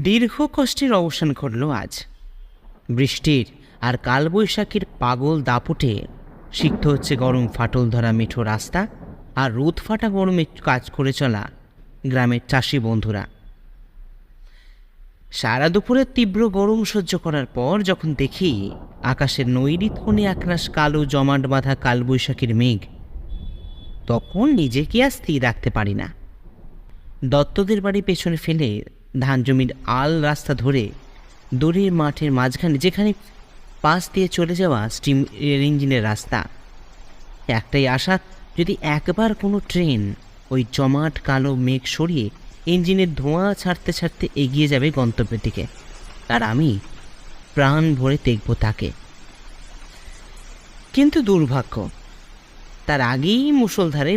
দীর্ঘ কষ্টের অবসান ঘটল আজ। বৃষ্টির আর কালবৈশাখীর পাগল দাপটে সিক্ত হচ্ছে গরম ফাটল ধরা মেঠো রাস্তা আর রোদ ফাটা গরমে কাজ করে চলা গ্রামের চাষি বন্ধুরা। সারা দুপুরের তীব্র গরম সহ্য করার পর যখন দেখি আকাশের নৈরিত কোণে একরাশ কালো জমাট বাঁধা কালবৈশাখীর মেঘ, তখন নিজেকে আর স্থির রাখতে পারি না। দত্তদের বাড়ি পেছনে ফেলে ধান জমির আল রাস্তা ধরে দড়ির মাঠের মাঝখানে, যেখানে পাশ দিয়ে চলে যাওয়া স্টিম ইঞ্জিনের রাস্তা, একটাই আশা, যদি একবার কোনো ট্রেন ওই জমাট কালো মেঘ সরিয়ে ইঞ্জিনের ধোঁয়া ছাড়তে ছাড়তে এগিয়ে যাবে গন্তব্যের দিকে, আর আমি প্রাণ ভরে দেখব তাকে। কিন্তু দুর্ভাগ্য, তার আগেই মুষলধারে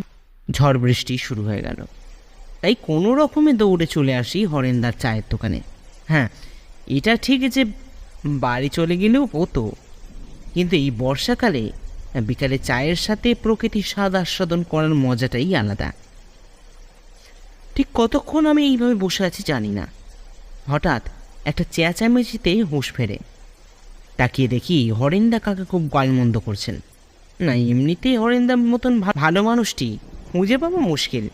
ঝড় বৃষ্টি শুরু হয়ে গেল। তাই কোনো রকমে দৌড়ে চলে আসি হরেন্দার চায়ের দোকানে। হ্যাঁ, এটা ঠিক যে বাড়ি চলে গেলেও হতো, কিন্তু এই বর্ষাকালে বিকালে চায়ের সাথে প্রকৃতির স্বাদ আস্বাদন করার মজাটাই আলাদা। ঠিক কতক্ষণ আমি এইভাবে বসে আছি জানি না। হঠাৎ একটা চেঁচামেচিতে হুঁশ ফেরে। তাকিয়ে দেখি হরেন্দা কাকা খুব গালমন্দ করছেন। না, এমনিতেই হরেন্দার মতন ভালো মানুষটি খুঁজে পাওয়া মুশকিল,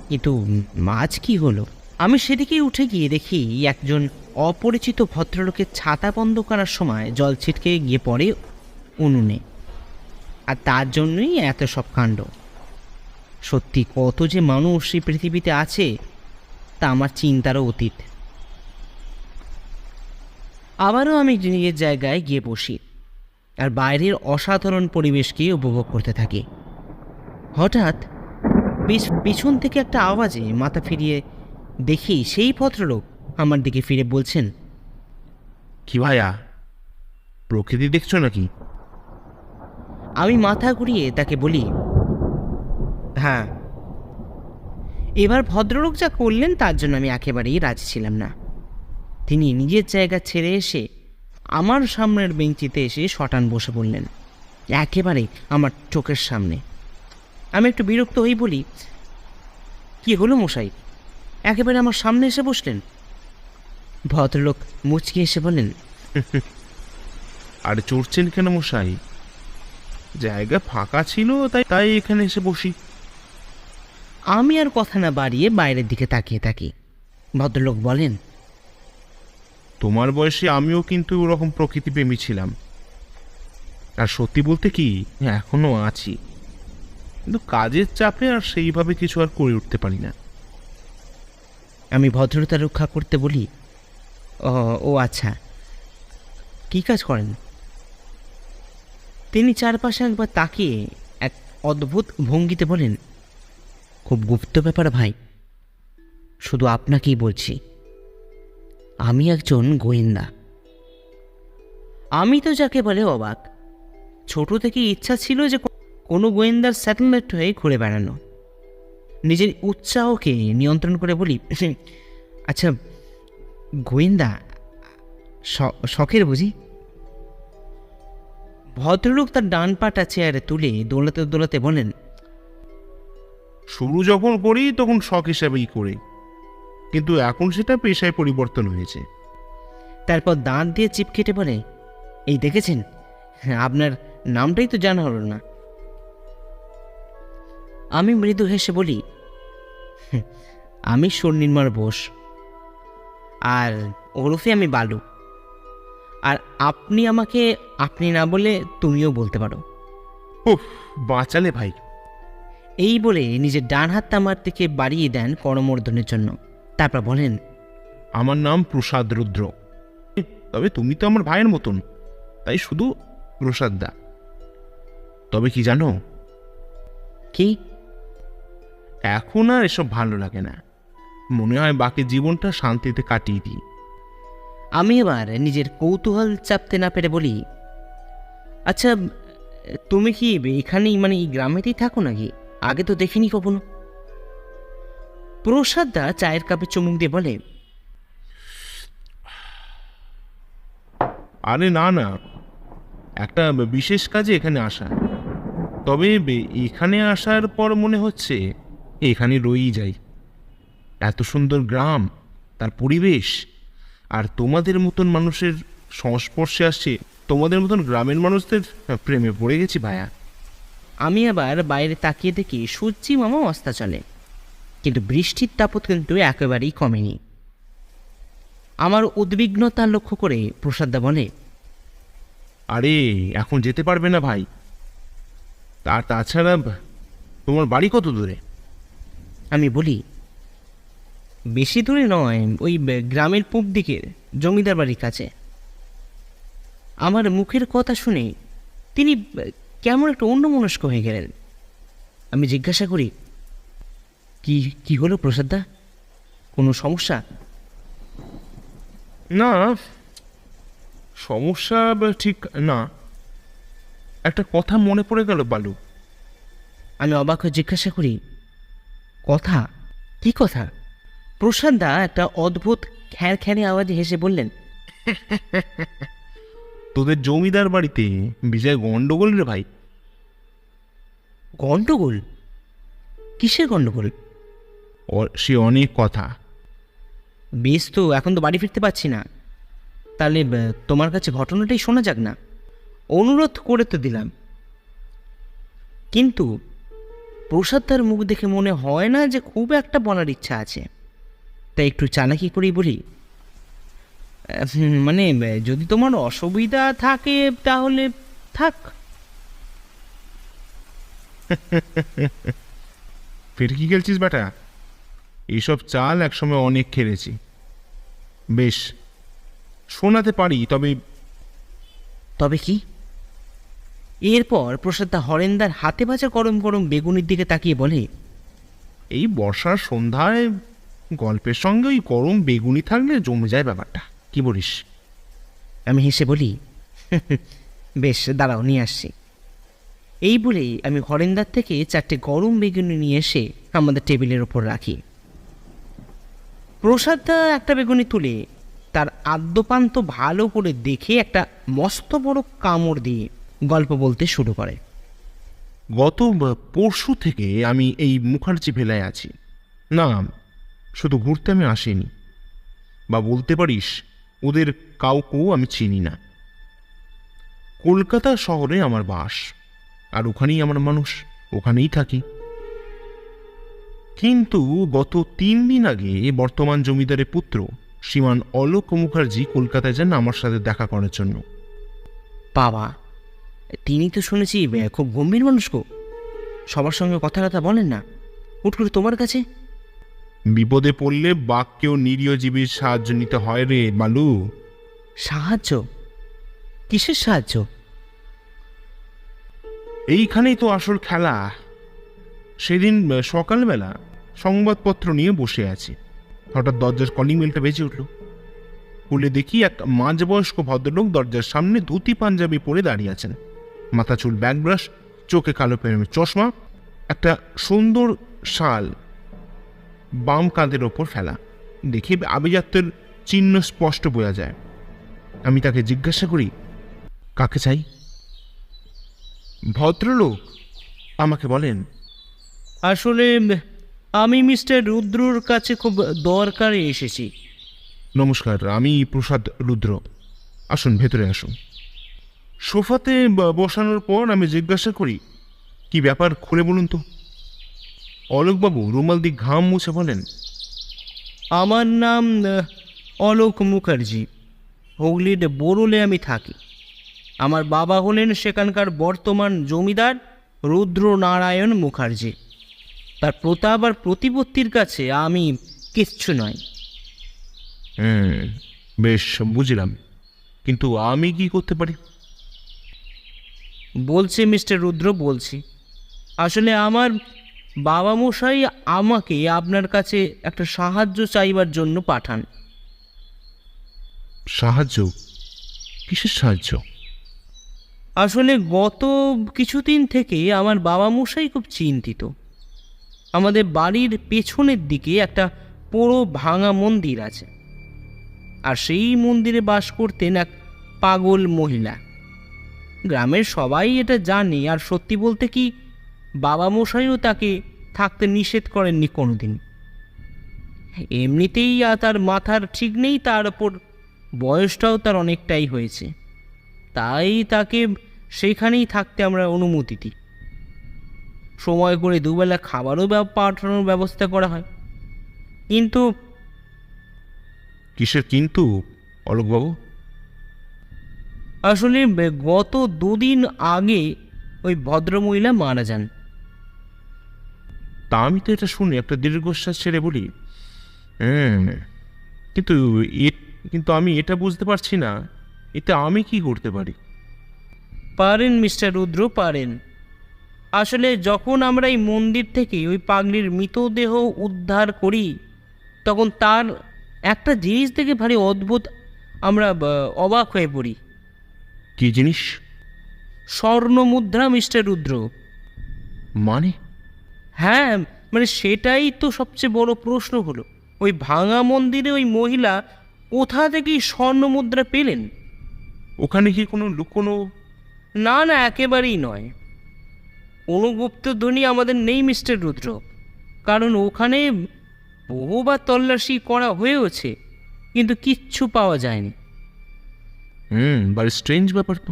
কিন্তু মাছ কি হলো? আমি সেদিকে উঠে গিয়ে দেখি একজন অপরিচিত ভদ্রলোকের ছাতা বন্ধ করার সময় জল ছিটকে গিয়ে পড়ে উনুনে, আর তার জন্যই এত সব কাণ্ড। সত্যি কত যে মানুষ এই পৃথিবীতে আছে তা আমার চিন্তারও অতীত। আবারও আমি নিজের জায়গায় গিয়ে বসি আর বাইরের অসাধারণ পরিবেশকে উপভোগ করতে থাকি। হঠাৎ পিছন থেকে একটা আওয়াজে মাথা ফিরিয়ে দেখি সেই ভদ্রলোক আমার দিকে ফিরে বলছেন, কি ভাইয়া, প্রকৃতি দেখছো নাকি? আমি মাথা ঘুরিয়ে তাকে বলি, হ্যাঁ। এবার ভদ্রলোক যা করলেন তার জন্য আমি একেবারেই রাজি ছিলাম না। তিনি নিজের জায়গা ছেড়ে এসে আমার সামনের বেঞ্চিতে এসে শটান বসে পড়লেন, একেবারে আমার চোখের সামনে। আমি একটু বিরক্ত হয়ে বলি, কি হলো মশাই, একেবারে আমার সামনে এসে বসলেন? ভদ্রলোক মুচকি এসে বলেন, আর চড়ছেন কেন মশাই? জায়গা ফাঁকা ছিল তাই এখানে এসে বসি। আমি আর কথা না বাড়িয়ে বাইরের দিকে তাকিয়ে থাকি। ভদ্রলোক বলেন, তোমার বয়সে আমিও কিন্তু ওরকম প্রকৃতিপ্রেমী ছিলাম, আর সত্যি বলতে কি এখনো আছি, কিন্তু কাজের চাপে আর সেইভাবে কিছু আর করে উঠতে পারি না। আমি ভদ্রতা রক্ষা করতে বলি, ও আচ্ছা, কী কাজ করেন? তিনি চারপাশে একবার তাকিয়ে এক অদ্ভুত ভঙ্গিতে বলেন, খুব গুপ্ত ব্যাপার ভাই, শুধু আপনাকেই বলছি, আমি একজন গোয়েন্দা। আমি তো যাকে বলে অবাক। ছোট থেকে ইচ্ছা ছিল যে কোনো গোয়েন্দার স্যাটেলমেন্ট হয়ে ঘুরে বেড়ানো। নিজের উৎসাহকে নিয়ন্ত্রণ করে বলি, আচ্ছা, গোয়েন্দা শখের বুঝি? ভদ্রলোক তার ডান পাটা চেয়ারে তুলে দোলাতে দোলাতে বলেন, শুরু যখন করি তখন শখ হিসাবেই করি, কিন্তু এখন সেটা পেশায় পরিবর্তন হয়েছে। তারপর দাঁত দিয়ে চিপ কেটে বলে, এই দেখেছেন, আপনার নামটাই তো জানা হলো না। আমি মৃদু হেসে বলি, আমি স্বনির্মল বোস, আর ওরফে আমি বালু। আর আপনি আমাকে আপনি না বলে তুমিও বলতে পারো। উফ, বাঁচালে ভাই। এই বলে নিজের ডান হাতটা আমার দিকে বাড়িয়ে দেন করমর্দনের জন্য। তারপর বলেন, আমার নাম প্রসাদ রুদ্র, তবে তুমি তো আমার ভাইয়ের মতন, তাই শুধু প্রসাদ দা। তবে কি জানো, কি? এখন আর এসব ভালো লাগে না, মনে হয় বাকি জীবনটা শান্তিতে কাটিয়ে দিই। আমি এবার নিজের কৌতূহল চাপতে না পেরে বলি, আচ্ছা, তুমি কি এখানেই, মানে এই গ্রামেতেই থাকো নাকি? আগে তো দেখিনি কখনো। প্রসাদদা চায়ের কাপে চুমুক দিয়ে বলে, আরে না না, একটা বিশেষ কাজে এখানে আসা। তবে এখানে আসার পর মনে হচ্ছে এখানে রয়েই যাই। এত সুন্দর গ্রাম, তার পরিবেশ, আর তোমাদের মতন মানুষের সংস্পর্শে আসছে, তোমাদের মতন গ্রামের মানুষদের প্রেমে পড়ে গেছি ভায়া। আমি আবার বাইরে তাকিয়ে দেখি সূর্যি মামা অস্তাচলে, কিন্তু বৃষ্টির তাপত কিন্তু একেবারেই কমেনি। আমার উদ্বিগ্নতা লক্ষ্য করে প্রসাদদা বলে, আরে এখন যেতে পারবে না ভাই, আর তাছাড়া তোমার বাড়ি কত দূরে? আমি বলি, বেশি দূরে নয়, ওই গ্রামের পূব দিকের জমিদার বাড়ির কাছে। আমার মুখের কথা শুনে তিনি কেমন একটা অন্যমনস্ক হয়ে গেলেন। আমি জিজ্ঞাসা করি, কি কি হলো প্রসাদদা, কোনো সমস্যা? না, সমস্যা ঠিক না, একটা কথা মনে পড়ে গেল বালু। আমি অবাক হয়ে জিজ্ঞাসা করি, কথা? কি কথা? প্রসাদদা একটা অদ্ভুত খ্যার খ্যারে আওয়াজে হেসে বললেন, তোদের জমিদার বাড়িতে বিজয় গন্ডগোল রে ভাই। গন্ডগোল? কিসের গন্ডগোল? সে অনেক কথা। বেশ, তো এখন তো বাড়ি ফিরতে পারছি না, তাহলে তোমার কাছে ঘটনাটাই শোনা যাক না। অনুরোধ করে তো দিলাম, কিন্তু প্রসাদদার মুখ দেখে মনে হয় না যে খুব একটা বলার ইচ্ছা আছে। তাই একটু চালাকি করেই বলি, মানে যদি তোমার অসুবিধা থাকে তাহলে থাক। ফের কি খেলছিস বেটা? এইসব চাল একসময় অনেক খেলেছি। বেশ, শোনাতে পারি, তবে তবে কি? এরপর প্রসাদদা হরেন্দার হাতে ভাজা গরম গরম বেগুনির দিকে তাকিয়ে বলে, এই বর্ষার সন্ধ্যায় গল্পের সঙ্গে ওই গরম বেগুনি থাকলে জমে যায় ব্যাপারটা, কি বলিস? আমি হেসে বলি, বেশ, দাঁড়াও নিয়ে আসছি। এই বলেই আমি হরেন্দার থেকে 4টে গরম বেগুনি নিয়ে এসে আমাদের টেবিলের ওপর রাখি। প্রসাদদা একটা বেগুনি তুলে তার আদ্যপান্ত ভালো করে দেখে একটা মস্ত বড় কামড় দিয়ে গল্প বলতে শুরু করে। গত পরশু থেকে আমি এই মুখার্জি ভেলায় আছি। না, শুধু ঘুরতে আমি আসিনি, বা বলতে পারিস ওদের কাউকেও আমি চিনি না। কলকাতা শহরে আমার বাস, আর ওখানেই আমার মানুষ, ওখানেই থাকি। কিন্তু গত 3 দিন আগে বর্তমান জমিদারের পুত্র শ্রীমান অলোক মুখার্জি কলকাতায় যান আমার সাথে দেখা করার জন্য। বাবা, তিনি তো শুনেছি খুব গম্ভীর মানুষ গো, সবার সঙ্গে কথা বলেন না, হুট করে তোমার কাছে। বিপদে পড়লে বাক্যেও নিরীহ জীবীর সাহায্য নিতে হয় রে বালু। সাহায্য? কিসের সাহায্য? এইখানেই তো আসল খেলা। সেদিন সকালবেলা সংবাদপত্র নিয়ে বসে আছি, হঠাৎ দরজার কলিং বেলটা বেজে উঠল। খুলে দেখি এক মাঝবয়স্ক ভদ্রলোক দরজার সামনে ধুতি পাঞ্জাবি পরে দাঁড়িয়ে আছেন। মাথা চুল ব্যাকব্রাশ, চোখে কালো প্রেমের চশমা, একটা সুন্দর শাল বাম কাঁধের ওপর ফেলা। দেখে আভিজাত্যের চিহ্ন স্পষ্ট বোঝা যায়। আমি তাকে জিজ্ঞাসা করি, কাকে চাই? ভদ্রলোক আমাকে বলেন, আসলে আমি মিস্টার রুদ্রর কাছে খুব দরকারে এসেছি। নমস্কার, আমি প্রসাদ রুদ্র। আসুন, ভেতরে আসুন। সোফাতে বসানোর পর আমি জিজ্ঞাসা করি, কি ব্যাপার, খুলে বলুন তো। অলোকবাবু রুমাল দিয়ে ঘাম মুছে বলেন, আমার নাম অলোক মুখার্জি, হুগলির বোরলে আমি থাকি। আমার বাবা হলেন সেখানকার বর্তমান জমিদার রুদ্র নারায়ণ মুখার্জি। তার প্রতাপ আর প্রতিপত্তির কাছে আমি কিচ্ছু নয়। বেশ, বুঝলাম, কিন্তু আমি কি করতে পারি? বলছি মিস্টার রুদ্র, বলছি, আসলে আমার বাবা মশাই আমাকে আপনার কাছে একটা সাহায্য চাইবার জন্য পাঠান। সাহায্য? কিসের সাহায্য? আসলে গত কিছুদিন থেকে আমার বাবা মশাই খুব চিন্তিত। আমাদের বাড়ির পেছনের দিকে একটা পুরো ভাঙা মন্দির আছে, আর সেই মন্দিরে বাস করতেন এক পাগল মহিলা। গ্রামের সবাই এটা জানে। আর সত্যি বলতে কি, বাবা মশাইও তাকে থাকতে নিষেধ করেননি কোনোদিন। এমনিতেই তার মাথার ঠিক নেই, তার ওপর বয়সটাও তার অনেকটাই হয়েছে, তাই তাকে সেখানেই থাকতে আমরা অনুমতি দিই। সময় করে দুবেলা খাবারও পাঠানোর ব্যবস্থা করা হয়। কিন্তু কিসের কিন্তু, অলোকবাবু? আসলে গত 2 দিন আগে ওই ভদ্রমহিলা মারা যান। তা আমি তো এটা শুনে একটা দীর্ঘশ্বাস ছেড়ে বলি, কিন্তু কিন্তু আমি এটা বুঝতে পারছি না, এতে আমি কি করতে পারি? পারেন মিস্টার রুদ্র, পারেন। আসলে যখন আমরা এই মন্দির থেকে ওই পাগলির মৃতদেহ উদ্ধার করি, তখন তার একটা জিনিস থেকে ভারী অদ্ভুত আমরা অবাক হয়ে পড়ি। কি জিনিস? স্বর্ণ মুদ্রা মিস্টার রুদ্র। মানে? হ্যাঁ, মানে সেটাই তো সবচেয়ে বড় প্রশ্ন হলো, ওই ভাঙা মন্দিরে ওই মহিলা কোথা থেকে স্বর্ণ মুদ্রা পেলেন? ওখানে কি কোনো লুকোনো? না না, একেবারেই নয়। কোনো গুপ্তধনী আমাদের নেই মিস্টার রুদ্র, কারণ ওখানে বহুবার তল্লাশি করা হয়েওছে, কিন্তু কিচ্ছু পাওয়া যায়নি। বাড়ি স্ট্রেঞ্জ ব্যাপার তো।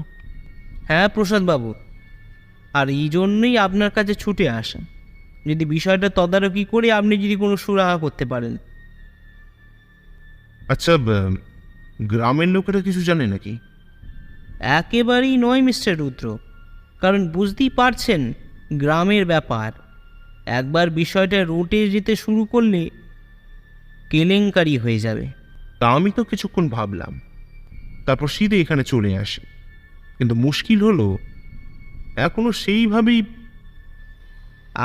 হ্যাঁ প্রসাদবাবু, আর এই জন্যই আপনার কাছে ছুটে আসা, যদি বিষয়টা তদারকি করে আপনি যদি কোনো সুরাহা করতে পারেন। আচ্ছা, গ্রামের লোকেরা কিছু জানে নাকি? একেবারেই নয় মিস্টার রুদ্র, কারণ বুঝতেই পারছেন গ্রামের ব্যাপার, একবার বিষয়টা রুটে যেতে শুরু করলে কেলেঙ্কারি হয়ে যাবে। তা আমি তো কিছুক্ষণ ভাবলাম, তারপর সিধে এখানে চলে আসি। কিন্তু মুশকিল হলো এখনো সেইভাবেই।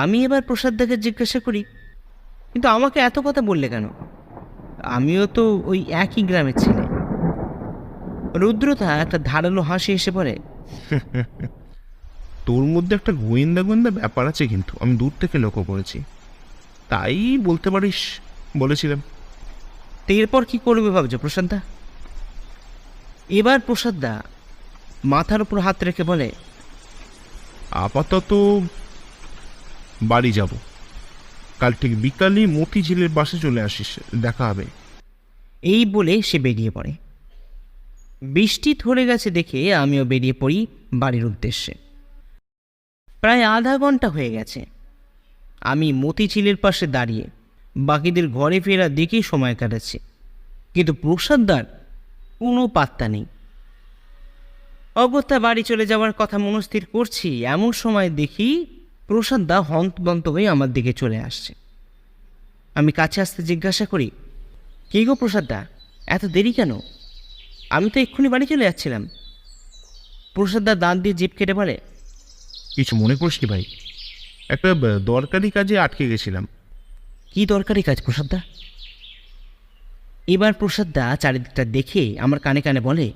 আমি এবার প্রসাদদাকে জিজ্ঞাসা করি, কিন্তু আমাকে এত কথা বললে কেন? আমিও তো ওই একই গ্রামের ছেলে। রুদ্রতা একটা ধারালো হাসি এসে পড়ে, তোর মধ্যে একটা গোয়েন্দা গোয়েন্দা ব্যাপার আছে, কিন্তু আমি দূর থেকে লক্ষ্য করেছি, তাই বলতে পারিস বলেছিলাম। তো এরপর কি করবে ভাবছো প্রসাদদা? এবার প্রসাদদা মাথার উপর হাত রেখে বলে, আপাতত বাড়ি যাব, কাল ঠিক বিকালে মতিঝিলের বাসে চলে আসিস, দেখা হবে। এই বলে সে বেরিয়ে পড়ে। বৃষ্টি ধরে গেছে দেখে আমিও বেরিয়ে পড়ি বাড়ির উদ্দেশ্যে। প্রায় আধা ঘন্টা হয়ে গেছে আমি মতিঝিলের পাশে দাঁড়িয়ে বাকিদের ঘরে ফেরা দেখেই সময় কাটাচ্ছি, কিন্তু প্রসাদদার কোনো পাত্তা নেই। অগত্যা বাড়ি চলে যাওয়ার কথা মনস্থির করছি, এমন সময় দেখি প্রসাদদা হন্তদন্ত হয়ে আমার দিকে চলে আসছে। আমি কাছে আসতে জিজ্ঞাসা করি, কী গো প্রসাদদা, এত দেরি কেন? আমি তো এক্ষুনি বাড়ি চলে যাচ্ছিলাম। প্রসাদদা দাঁত দিয়ে জিভ কেটে বলে, কিছু মনে করিস নি ভাই, একটা দরকারি কাজে আটকে গেছিলাম। কি দরকারি কাজ প্রসাদদা? এবার প্রসাদদা চারিদিকটা দেখে আমার কানে কানে বলে,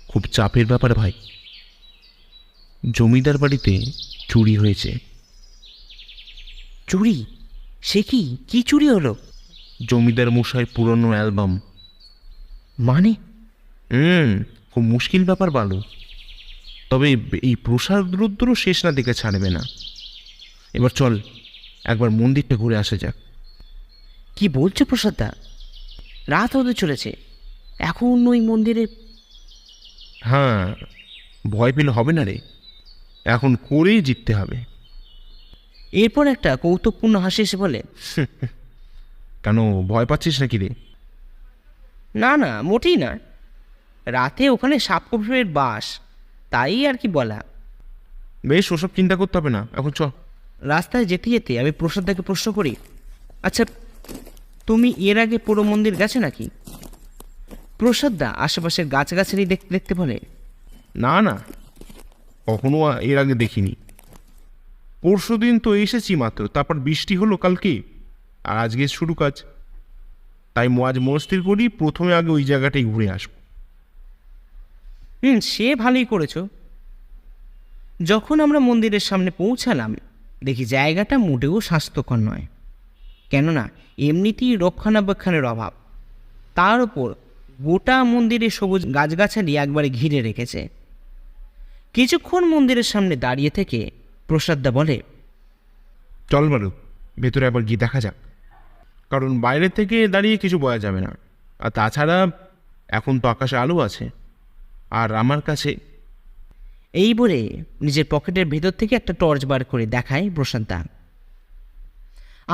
খুব চাপের ব্যাপার ভাই, জমিদার বাড়িতে চুরি হয়েছে। চুরি? সে কি, কি চুরি হলো? জমিদার মশাই পুরনো অ্যালবাম। মানে? খুব মুশকিল ব্যাপার বালু, তবে এই প্রসাদ রুদ্র শেষ না দেখে ছাড়বে না। এবার চল একবার মন্দিরটা ঘুরে আসা যাক। কি বলছো প্রসাদদা? রাত হতে চলেছে, এখন ওই মন্দিরে? হ্যাঁ, ভয় পেলে হবে না রে, এখন করেই জিততে হবে। এরপর একটা কৌতুকপূর্ণ হাসি এসে বলে, কেন, ভয় পাচ্ছিস নাকি রে? না না, মোটেই না, রাতে ওখানে সাপকোপের বাস, তাই আর কি বলা। বেশ, ওসব চিন্তা করতে হবে না, এখন চ। রাস্তায় যেতে যেতে আমি প্রসাদদাকে প্রশ্ন করি, আচ্ছা তুমি এর আগে পুরো মন্দির গেছো নাকি? প্রসাদদা আশেপাশের গাছগাছালি দেখতে দেখতে বলে, না না, কখনো এর আগে দেখিনি। পরশুদিন তো এসেছি মাত্র, তারপর বৃষ্টি হলো কালকে, আর আজকে শুরু কাজ, তাই আজ মনস্থির করি প্রথমে আগে ওই জায়গাটাই ঘুরে আসবো। সে ভালোই করেছো। যখন আমরা মন্দিরের সামনে পৌঁছালাম, দেখি জায়গাটা মোটেও স্বাস্থ্যকর নয়, কেননা এমনিতেই রক্ষণাবেক্ষণের অভাব, তার উপর গোটা মন্দিরে সবুজ গাছগাছালি একবারে ঘিরে রেখেছে। কিছুক্ষণ মন্দিরের সামনে দাঁড়িয়ে থেকে প্রসাদদা বলে, চল বালু, ভেতরে একবার গিয়ে দেখা যাক, কারণ বাইরে থেকে দাঁড়িয়ে কিছু বোঝা যাবে না। আর তাছাড়া এখন তো আকাশে আলো আছে, আর আমার কাছে। এই বলে নিজের পকেটের ভেতর থেকে একটা টর্চ বার করে দেখায় প্রসাদদা।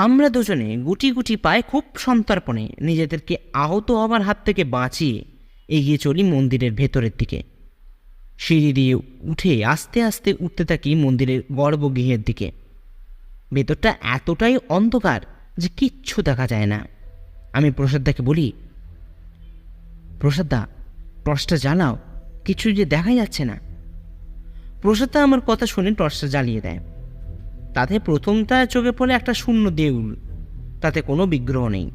আমরা দুজনে গুটি গুটি পায়ে খুব সন্তর্পণে নিজেদেরকে আহত হবার হাত থেকে বাঁচিয়ে এগিয়ে চলি মন্দিরের ভেতরের দিকে। সিঁড়ি দিয়ে উঠে আস্তে আস্তে উঠতে থাকি মন্দিরের গর্ভগৃহের দিকে। ভেতরটা এতটাই অন্ধকার যে কিচ্ছু দেখা যায় না। আমি প্রসাদদাকে বলি, প্রসাদদা, টর্চটা জ্বালাও, কিছু যে দেখা যাচ্ছে না। প্রসাদদা আমার কথা শুনে টর্চটা জ্বালিয়ে দেয়। তাতে প্রথমটা চোখে পড়ে একটা শূন্য দেউল, তাতে কোনো বিগ্রহ নেই।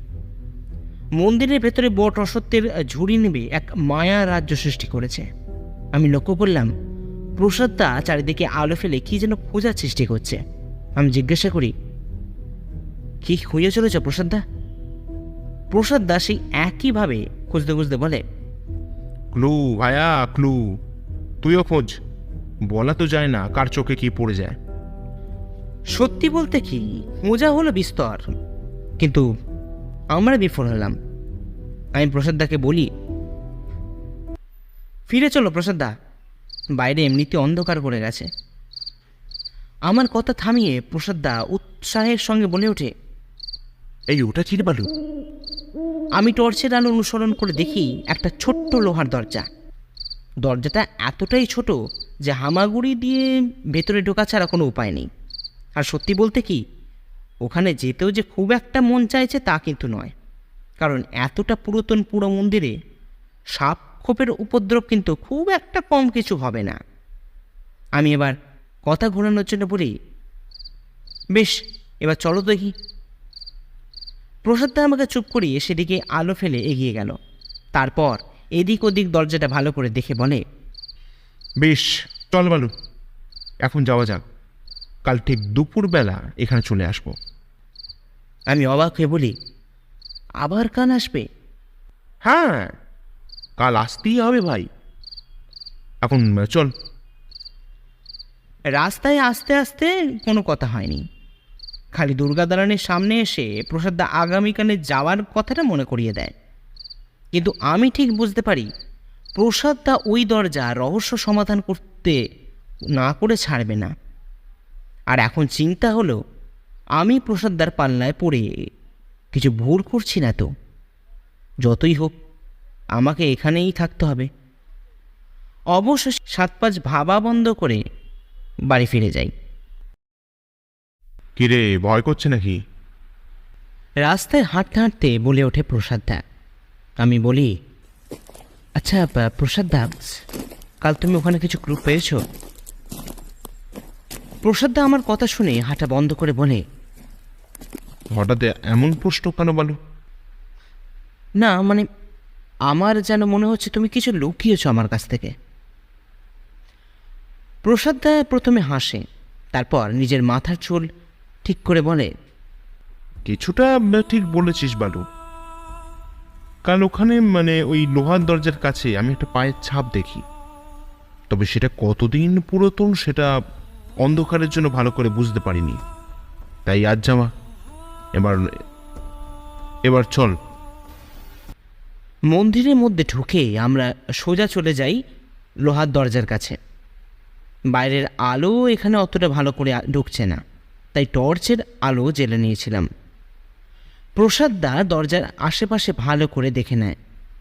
মন্দিরের ভেতরে বট অসত্যের ঝুড়ি নেবে এক মায়া রাজ্য সৃষ্টি করেছে। আমি লক্ষ্য করলাম প্রসাদদা চারিদিকে আলো ফেলে কি যেন খোঁজার সৃষ্টি করছে। আমি জিজ্ঞাসা করি, কি খুঁজে চলেছ প্রসাদদা? প্রসাদদা সেই একইভাবে খুঁজতে খুঁজতে বলে, ক্লু ভাইয়া, ক্লু। তুইও খোঁজ, বলা তো যায় না কার চোখে কি পড়ে যায়। সত্যি বলতে কি, খোঁজা হলো বিস্তর, কিন্তু আমরা বিফল হলাম। আমি প্রসাদদাকে বলি, ফিরে চলো প্রসাদদা, বাইরে এমনিতে অন্ধকার করে গেছে। আমার কথা থামিয়ে প্রসাদদা উৎসাহের সঙ্গে বলে ওঠে, এই ওটা চির বালু। আমি টর্চের আলো অনুসরণ করে দেখি একটা ছোট্ট লোহার দরজা। দরজাটা এতটাই ছোট যে হামাগুড়ি দিয়ে ভেতরে ঢোকা ছাড়া কোনো উপায় নেই। আর সত্যি বলতে কি, ওখানে যেতেও যে খুব একটা মন চাইছে তা কিন্তু নয়, কারণ এতটা পুরাতন পুরো মন্দিরে সাপ খোপের উপদ্রব কিন্তু খুব একটা কম কিছু হবে না। আমি এবার কথা ঘোরানোর জন্য বলি, বেশ, এবার চলো দেখি। প্রসাদদা আমাকে চুপ করিয়ে সেদিকে আলো ফেলে এগিয়ে গেল। তারপর এদিক ওদিক দরজাটা ভালো করে দেখে বলে, বেশ, চল বালু, এখন যাওয়া যাক। কাল ঠিক দুপুরবেলা এখানে চলে আসবো। আমি অবাক হয়ে বলি, আবার কাল আসবে? হ্যাঁ, কাল আসতেই হবে ভাই। এখন চল। রাস্তায় আস্তে আস্তে কোনো কথা হয়নি, খালি দুর্গা দালানের সামনে এসে প্রসাদদা আগামীকালে যাওয়ার কথাটা মনে করিয়ে দেয়। কিন্তু আমি ঠিক বুঝতে পারি প্রসাদদা ওই দরজা রহস্য সমাধান করতে না করে ছাড়বে না। আর এখন চিন্তা হলো, আমি প্রসাদদার পাল্লায় পড়ে কিছু ভুল করছি না তো? যতই হোক, আমাকে এখানেই থাকতে হবে। অবশেষে 7-5 ভাবা বন্ধ করে বাড়ি ফিরে যাই। কিরে, ভয় করছে নাকি? রাস্তায় হাঁটতে হাঁটতে বলে ওঠে প্রসাদদা। আমি বলি, আচ্ছা প্রসাদদা, কাল তুমি ওখানে কিছু ক্লু পেয়েছো? প্রসাদদা আমার কথা শুনে হাঁটা বন্ধ করে বলে, হঠাৎ এমন প্রশ্ন কেন বালু? না মানে, আমার যেন মনে হচ্ছে তুমি কিছু লুকিয়েছো আমার কাছ থেকে। প্রসাদদা প্রথমে হাসে, তারপর নিজের মাথার চুল ঠিক করে বলে, কিছুটা ঠিক বলেছিস বালু। কাল ওখানে ওই লোহার দরজার কাছে আমি একটা পায়ের ছাপ দেখি। তবে সেটা কতদিন পুরাতন সেটা অন্ধকারের জন্য ভালো করে বুঝতে পারিনি। তাই আজ যাওয়া। এবার চল। মন্দিরের মধ্যে ঢুকে আমরা সোজা চলে যাই লোহার দরজার কাছে। বাইরের আলো এখানে অতটা ভালো করে ঢুকছে না, তাই টর্চের আলো জ্বেলে নিয়েছিলাম। প্রসাদদা দরজার আশেপাশে ভালো করে দেখে নেয়,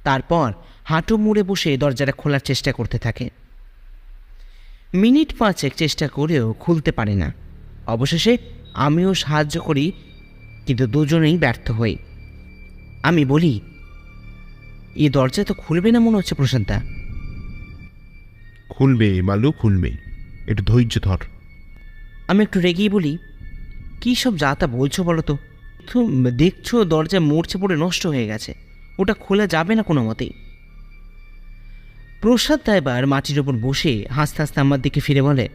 তারপর হাঁটু মুড়ে বসে দরজাটা খোলার চেষ্টা করতে থাকে। মিনিট 5 চেষ্টা করেও খুলতে পারে না। অবশেষে আমিও সাহায্য করি, কিন্তু দুজনেই ব্যর্থ হই। আমি বলি, এই দরজা তো খুলবে না মনে হচ্ছে প্রসাদদা। খুলবে বালু, খুলবে, একটু ধৈর্য ধর। আমি একটু রেগেই বলি, কী সব যা তা বলছো বলো তো? দেখছো দরজা মরচে পড়ে নষ্ট হয়ে গেছে, ওটা খোলা যাবে না কোনো মতেই। প্রসাদদা এবার মাটির ওপর বসে হাসতে হাসতে আমার দিকে ফিরে বলে,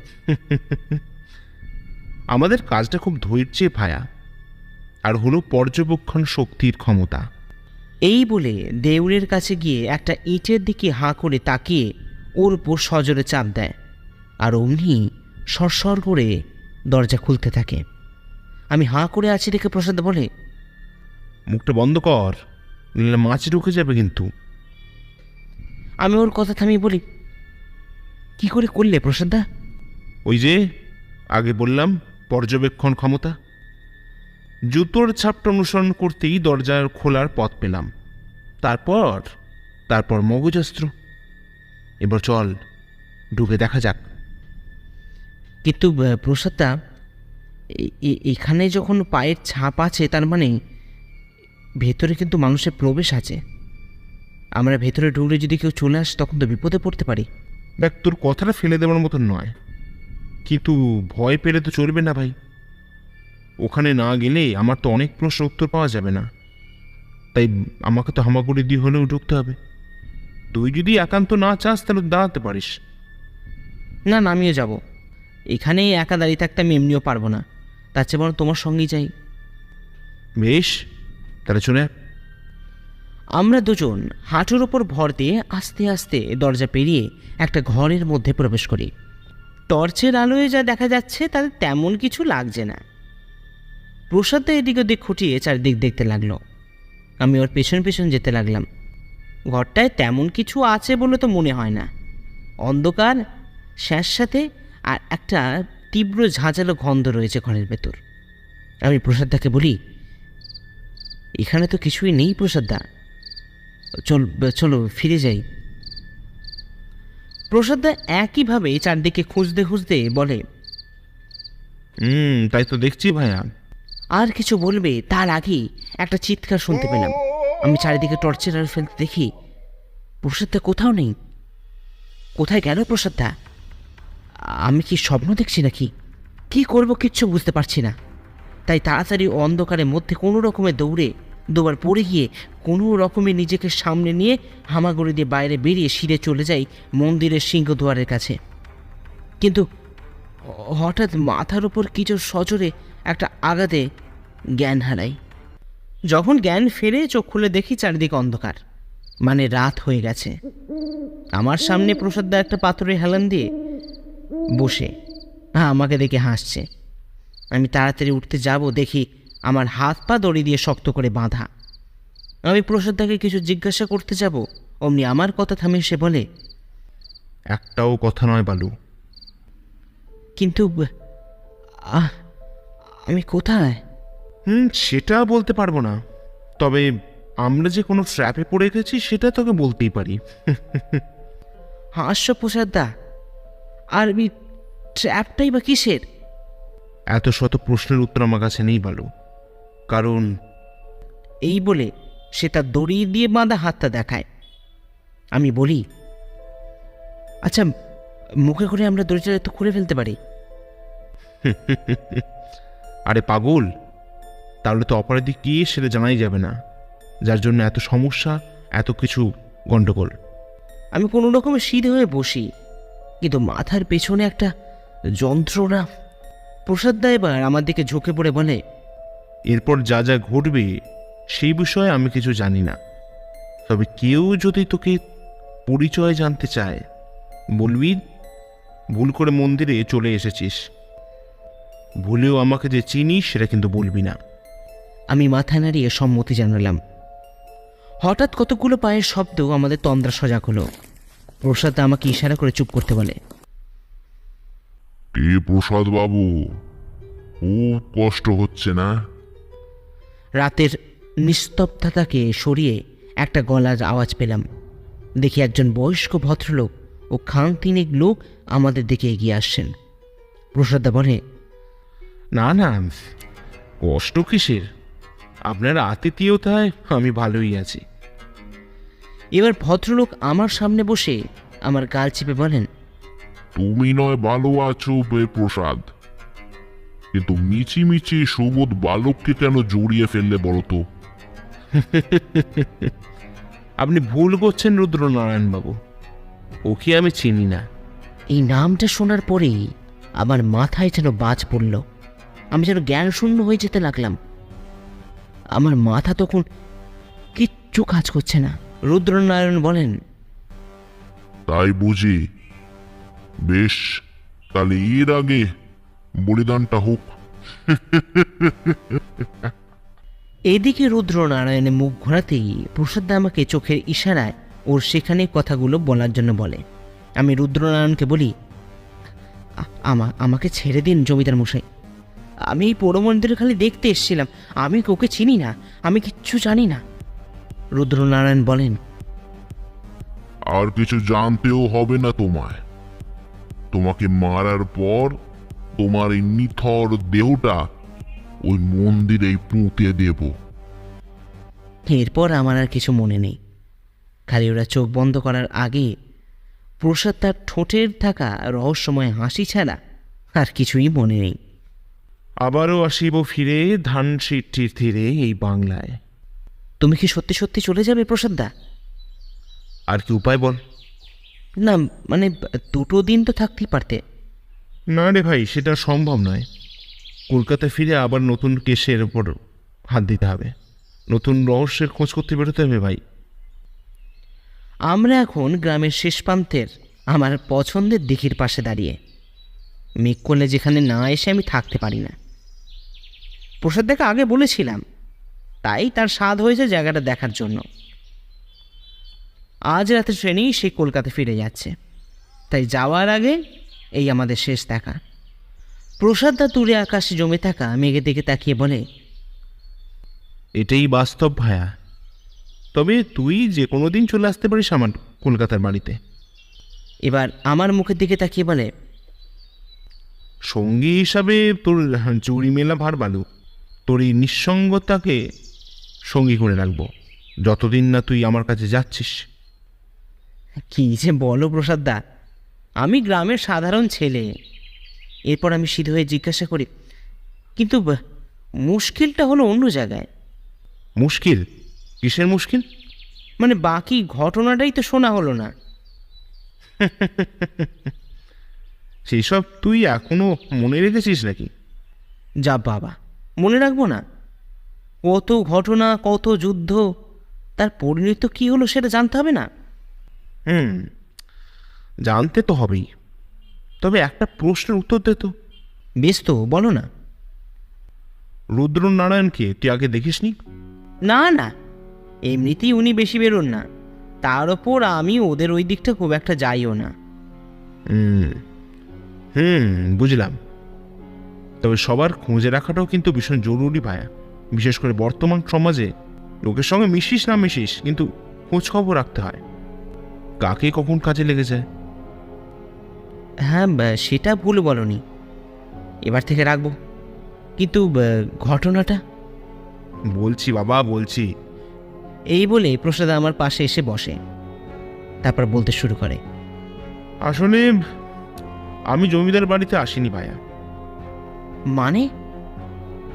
আমাদের কাজটা খুব ধৈর্যে ভায়া, আর হলো পর্যবেক্ষণ শক্তির ক্ষমতা। এই বলে দেউলের কাছে গিয়ে একটা ইটের দিকে হাঁ করে তাকিয়ে ওর উপর সজোরে চাপ দেয়। আর অমনি সরসর করে দরজা খুলতে থাকে। আমি হাঁ করে আছি দেখে প্রসাদ বলে, মুখটা বন্ধ কর, নিলে মাছ ঢুকে যাবে কিন্তু। আমি ওর কথা থামিয়ে বলি, কি করে করলে প্রসাদদা? ওই যে আগে বললাম, পর্যবেক্ষণ ক্ষমতা। জুতোর ছাপটা অনুসরণ করতেই দরজার খোলার পথ পেলাম। তারপর মগজাস্ত্র। এবার চল, ঢুকে দেখা যাক। কিন্তু প্রসাদদা, এখানে যখন পায়ের ছাপ আছে তার মানে ভেতরে কিন্তু মানুষের প্রবেশ আছে। আমরা ভেতরে ঢুকলে যদি কেউ চলে আসে তখন তো বিপদে পড়তে পারি। দেখ, তোর কথাটা ফেলে দেওয়ার মতন নয়, কিন্তু ভয় পেলে তো চলবে না ভাই। ওখানে না গেলে আমার তো অনেক প্রশ্ন উত্তর পাওয়া যাবে না, তাই আমাকে তো হামাগুড়ি দিয়ে হলেও ঢুকতে হবে। তুই যদি একান্ত না চাস তাহলে দাঁড়াতে পারিস। না না, আমিও যাব। এখানে একা দাঁড়িয়ে থাকতে আমি এমনিও পারবো না, তার চেয়ে বরং তোমার সঙ্গেই যাই। বেশ, তাহলে চলে আয়। আমরা দুজন হাঁটুর ওপর ভর দিয়ে আস্তে আস্তে দরজা পেরিয়ে একটা ঘরের মধ্যে প্রবেশ করি। টর্চের আলোয় যা দেখা যাচ্ছে তাতে তেমন কিছু লাগছে না। প্রসাদ এদিক ওদিক খুঁটিয়ে চারদিক দেখতে লাগলো। আমি ওর পেছন পেছন যেতে লাগলাম। ঘরটায় তেমন কিছু আছে বলে তো মনে হয় না। অন্ধকার, স্যাঁতস্যাঁতে আর একটা তীব্র ঝাঁঝালো গন্ধ রয়েছে ঘরের ভেতর। আমি প্রসাদদাকে বলি, এখানে তো কিছুই নেই প্রসাদদা, চলো ফিরে যাই। প্রসাদদা একইভাবে চারদিকে খুঁজতে খুঁজতে বলে, তাই তো দেখছি ভাইয়া। আর কিছু বলবে তার আগেই একটা চিৎকার শুনতে পেলাম। আমি চারিদিকে টর্চের আলো ফেলতে দেখি প্রসাদদা কোথাও নেই। কোথায় গেল প্রসাদদা? আমি কি স্বপ্ন দেখছি নাকি? কি করব কিচ্ছু বুঝতে পারছি না। তাই তাড়াতাড়ি অন্ধকারের মধ্যে কোনো রকমে দৌড়ে দুবার পড়ে গিয়ে কোনো রকমে নিজেকে সামনে নিয়ে হামাগুড়ি দিয়ে বাইরে বেরিয়ে সিঁড়ে চলে যাই মন্দিরের সিংহদুয়ারের কাছে। কিন্তু হঠাৎ মাথার উপর কিছু সজোরে একটা আঘাতে জ্ঞান হারাই। যখন জ্ঞান ফেরে চোখ খুলে দেখি চারিদিকে অন্ধকার, মানে রাত হয়ে গেছে। আমার সামনে প্রসাদদা একটা পাথরে হেলান দিয়ে বসে আমাকে দেখে হাসছে। আমি তাড়াতাড়ি উঠতে যাব, দেখি আমার হাত পা দড়ি দিয়ে শক্ত করে বাঁধা। আমি প্রসাদদাকে কিছু জিজ্ঞাসা করতে যাব, অমনি আমার কথা থামিয়ে সে বলে, একটাও কথা নয় বালু। কিন্তু আমি কোথায়? সেটা বলতে পারবো না, তবে আমরা যে কোনো ট্র্যাপে পড়ে গেছি সেটা তোকে বলতেই পারি। হাস্য প্রসাদদা, আর আমি ট্র্যাপটাই বা কিসের? এত শত প্রশ্নের উত্তর আমার কাছে নেই বালু, কারণ এই বলে সে তার দড়ি দিয়ে বাঁধা হাতটা দেখায়। আমি বলি, আচ্ছা, মুখে করে আমরা দড়িটা তো খুলে ফেলতে পারি। আরে পাগল, তাহলে তো অপরাধী কি সেটা জানাই যাবে না, যার জন্য এত সমস্যা, এত কিছু গন্ডগোল। আমি কোনো রকমে সিধে হয়ে বসি, কিন্তু মাথার পেছনে একটা যন্ত্রণা। প্রসাদদা এবার আমার দিকে ঝুঁকে পড়ে বলে, এরপর যা যা ঘটবে সেই বিষয়ে আমি কিছু জানি না, তবে কেউ যদি তোকে পরিচয় জানতে চায় বলবি ভুল করে মন্দিরে চলে এসেছিস। ভুলেও আমাকে যে চিনিস সেটা কিন্তু বলবি না। আমি মাথা নাড়িয়ে সম্মতি জানালাম। হঠাৎ কতগুলো পায়ের শব্দ আমাদের তন্দ্রা সজাগ হলো। প্রসাদদা আমাকে ইশারা করে চুপ করতে বলে। প্রসাদ বাবু, খুব কষ্ট হচ্ছে না? রাতের নিস্তব্ধতাকে সরিয়ে একটা গলার আওয়াজ পেলাম। দেখি একজন বয়স্ক ভদ্রলোক ও খানতিনেক লোক আমাদের দিকে এগিয়ে আসছেন। প্রসাদদা বলে, না না, কষ্ট কিসের, আপনার আতিথেয়তায় আমি ভালোই আছি। এবার ভদ্রলোক আমার সামনে বসে আমার গাল চেপে বলেন, তুমি নয় ভালো আছো প্রসাদ, কিন্তু মিচিমিচি সুবোধ বালককে কেন জড়িয়ে ফেললে বলো তো? আপনি ভুল করছেন রুদ্রনারায়ণ বাবু, ওকে আমি চিনি না। এই নামটা শোনার পরেই আমার মাথায় যেন বাজ পড়ল। আমি যেন জ্ঞান শূন্য হয়ে যেতে লাগলাম। আমার মাথা তখন কিচ্ছু কাজ করছে না। রুদ্রনারায়ণ বলেন, তাই বুঝি? বেশ, তাহলে এর আগে বলিদানটা হোক। এদিকে রুদ্রনারায়ণের মুখ ঘোরাতেই প্রসাদ আমাকে চোখের ইশারায় ওর সেখানে কথাগুলো বলার জন্য বলে। আমি রুদ্রনারায়ণকে বলি, আমাকে ছেড়ে দিন জমিদার মশাই, আমি এই পোড়ো মন্দিরে খালি দেখতে এসেছিলাম, আমি ওকে চিনি না, আমি কিচ্ছু জানি না। রুদ্রনারায়ণ বলেন, আর কিছু জানতেও হবে না তোমায়। তোমাকে মারার পর তোমার এই নিথর দেহটা ওই মন্দিরেই পুঁতে দেব। এরপর আমার আর কিছু মনে নেই, খালি ওরা চোখ বন্ধ করার আগে প্রসাদ তার ঠোঁটের থাকা রহস্যময় হাসি ছাড়া আর কিছুই মনে নেই। আবারও আসিব ফিরে ধান সিটির তীরে এই বাংলায়। তুমি কি সত্যি সত্যি চলে যাবে প্রসাদদা? আর কি উপায় বল? না মানে 2 দিন তো থাকতেই পারতে। না রে ভাই, সেটা সম্ভব নয়। কলকাতা ফিরে আবার নতুন কেসের ওপর হাত দিতে হবে, নতুন রহস্যের খোঁজ করতে বেরোতে হবে ভাই। আমরা এখন গ্রামের শেষ প্রান্তের আমার পছন্দের দিঘির পাশে দাঁড়িয়ে। মেঘ করলে যেখানে না এসে আমি থাকতে পারি না। প্রসাদদাকে আগে বলেছিলাম, তাই তার স্বাদ হয়েছে জায়গাটা দেখার জন্য। আজ রাতে ট্রেনেই সে কলকাতা ফিরে যাচ্ছে, তাই যাওয়ার আগে এই আমাদের শেষ দেখা। প্রসাদদা দূরে আকাশে জমে থাকা মেঘের দিকে তাকিয়ে বলে, এটাই বাস্তব ভায়া। তবে তুই যে কোনো দিন চলে আসতে পারিস আমার কলকাতার বাড়িতে। এবার আমার মুখের দিকে তাকিয়ে বলে, সঙ্গী হিসাবে তোর জুড়ি মেলা ভার বালু, তোর এই নিঃসঙ্গতাকে সঙ্গী করে রাখবো যতদিন না তুই আমার কাছে যাচ্ছিস। কি যে বলো প্রসাদদা, আমি গ্রামের সাধারণ ছেলে। এরপর আমি সিধে হয়ে জিজ্ঞাসা করি, কিন্তু মুশকিলটা হলো অন্য জায়গায়। মুশকিল? কিসের মুশকিল? মানে বাকি ঘটনাটাই তো শোনা হলো না। সেই সব তুই এখনো মনে রেখেছিস নাকি? যা বাবা, মনে রাখবো না? কত ঘটনা, কত যুদ্ধ, তার পরিণত কী হলো সেটা জানতে হবে না? জানতে তো হবেই। তবে একটা প্রশ্নের উত্তর দে তো। বেশ তো, বলো না। রুদ্রনারায়ণকে তুই আগে দেখিসনি? না না, এমনিতেই উনি বেশি বেরোন না, তার ওপর আমি ওদের ওই দিকটা খুব একটা যাইও না। বুঝলাম। তবে সবার খুঁজে রাখাটাও কিন্তু ভীষণ জরুরি ভায়া। বিশেষ করে বর্তমান সমাজে লোকের সঙ্গে মিশিস না মিশিস, কিন্তু খোঁজ খবর রাখতে হয়, কাকে কখন কাজে লেগে যায়। হ্যাঁ, সেটা ভুল বলনি, এবার থেকে রাখবো। কিন্তু ঘটনাটা বলছি বাবা, বলছি। এই বলে প্রসাদ আমার পাশে এসে বসে, তারপর বলতে শুরু করে, আসলে আমি জমিদার বাড়িতে আসিনি ভায়া। মানে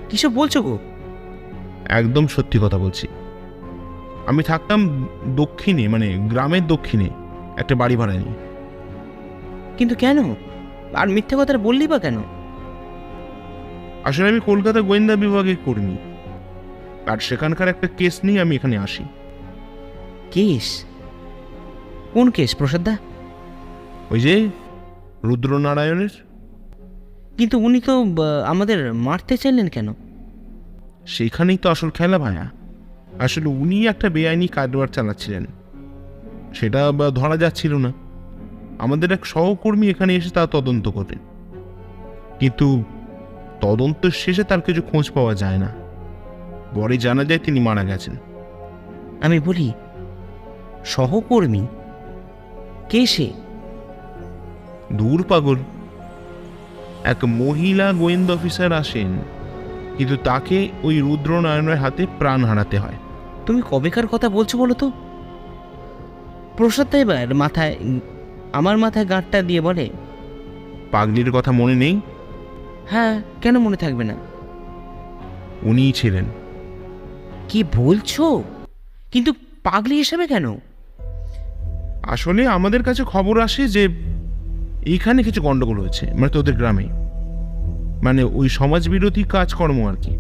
কিসব বলছো গো? একদম সত্যি কথা বলছি। আমি থাকতাম দক্ষিণে, মানে গ্রামের দক্ষিণে একটা বাড়ি ভাড়া নিয়ে। কিন্তু কেন? আর মিথ্যে কথাটা বললি বা কেন? আসলে আমি কলকাতা গোয়েন্দা বিভাগে কর্মী, আর সেখানকার একটা কেস নিয়ে আমি এখানে আসি। কেস? কোন কেস প্রসাদদা? ওই যে রুদ্রনারায়ণের। কিন্তু উনি তো আমাদের মারতে চাইলেন কেন? সেইখানেই তো আসল খেলা ভায়া। আসলে উনি একটা বেআইনি কারবার চালাচ্ছিলেন, সেটা ধরা যাচ্ছিল না। আমাদের এক সহকর্মী এখানে এসে তা তদন্ত করেন, কিন্তু তদন্ত শেষে তার কিছু খোঁজ পাওয়া যায় না। পরে জানা যায় তিনি মারা গেছেন। আমি বলি, সহকর্মী? কে সে? দূর পাগল, এক মহিলা গোয়েন্দা অফিসার আসেন, কিন্তু তাকে ওই রুদ্রনারায়ণের হাতে প্রাণ হারাতে হয়। তুমি কবেকার কথা বলছো বলো তো? প্রসাদদা এবার আমার মাথায় গাঁটটা দিয়ে বলে, পাগলির কথা মনে নেই? হ্যাঁ, কেন মনে থাকবে না? উনিই ছিলেন। কি বলছো? কিন্তু পাগলি হিসেবে কেন? আসলে আমাদের কাছে খবর আসে যে এইখানে কিছু গন্ডগোল হয়েছে, মানে তোদের গ্রামে, মানে ওই সমাজবিরোধী কাজকর্ম আর কি।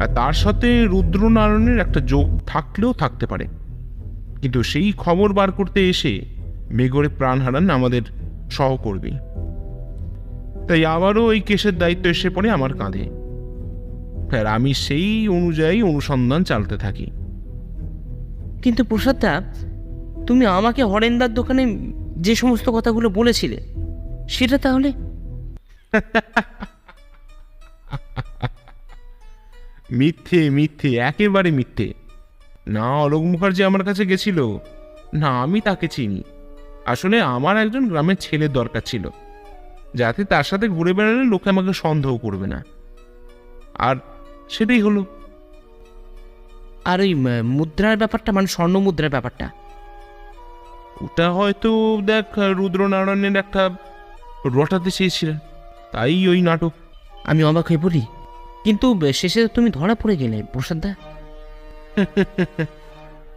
আর তার সাথে রুদ্রনারায়ণের একটা যোগ থাকলেও থাকতে পারে। কিন্তু সেই খবর বার করতে এসে বেগরে প্রাণ হারান আমাদের সহকর্মী। তাই আবারও ওই কেসের দায়িত্ব এসে পড়ে আমার কাঁধে। আর আমি সেই অনুযায়ী অনুসন্ধান চালাতে থাকি। কিন্তু প্রসাদদা, তুমি আমাকে হরেন্দার দোকানে যে সমস্ত কথাগুলো বলেছিলে সেটা তাহলে? মিথ্যে, মিথ্যে, একেবারে মিথ্যে। না অলোক মুখার্জি আমার কাছে গেছিল, না আমি তাকে চিনি। আসলে আমার একজন গ্রামের ছেলের দরকার ছিল, যাতে তার সাথে ঘুরে বেড়ালে লোকে আমাকে সন্দেহ করবে না, আর সেটাই হলো। আর ওই মুদ্রার ব্যাপারটা, মানে স্বর্ণ মুদ্রার ব্যাপারটা? ওটা হয়তো দেখ রুদ্রনারায়ণের একটা রটাতে চেয়েছিলেন, তাই ওই নাটক। আমি অবাক হয়ে বলি, কিন্তু শেষে তো তুমি ধরা পড়ে গেলে প্রসাদদা।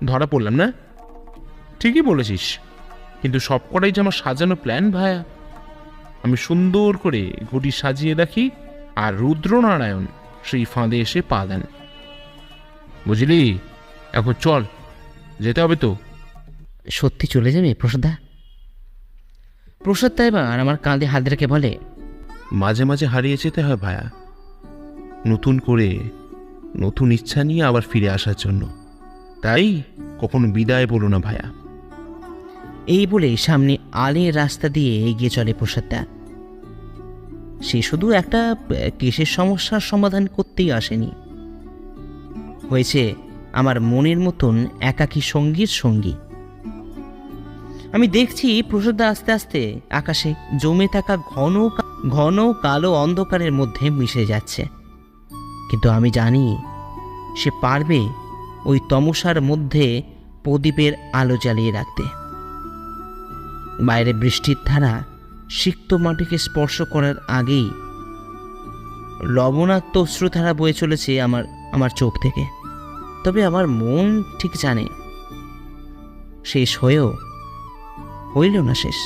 ধরা পড়লাম না, ঠিকই বলেছিস, কিন্তু সবকটাই যে আমার সাজানো প্ল্যান ভায়া। আমি সুন্দর করে ঘুটি সাজিয়ে রাখি, আর রুদ্রনারায়ণ সেই ফাঁদে এসে পা দেন। বুঝলি, এখন চল, যেতে হবে তো। সত্যি চলে যাবে প্রসাদদা? প্রসাদদা এবার আমার কাঁধে হাত রেখে বলে, মাঝে মাঝে হারিয়ে যেতে হয় ভায়া, নতুন করে নতুন ইচ্ছা নিয়ে আবার ফিরে আসার জন্য। তাই কখনো বিদায় বলো না ভায়া। এই বলে সামনে আলের রাস্তা দিয়ে এগিয়ে চলে প্রসাদদা। সে শুধু একটা কেসের সমস্যার সমাধান করতেই আসেনি, হয়েছে আমার মনের মতন একাকী সঙ্গীর সঙ্গী। আমি দেখছি প্রসাদদা আস্তে আস্তে আকাশে জমে থাকা ঘন ঘন কালো অন্ধকারের মধ্যে মিশে যাচ্ছে, কিন্তু আমি জানি সে পারবে ওই তমসার মধ্যে প্রদীপের আলো জ্বালিয়ে রাখতে। বাইরে বৃষ্টির ধারা সিক্ত মাটিকে স্পর্শ করার আগেই লবণাক্ত অশ্রুধারা বয়ে চলেছে আমার চোখ থেকে। তবে আমার মন ঠিক জানে শেষ হইল না শেষ।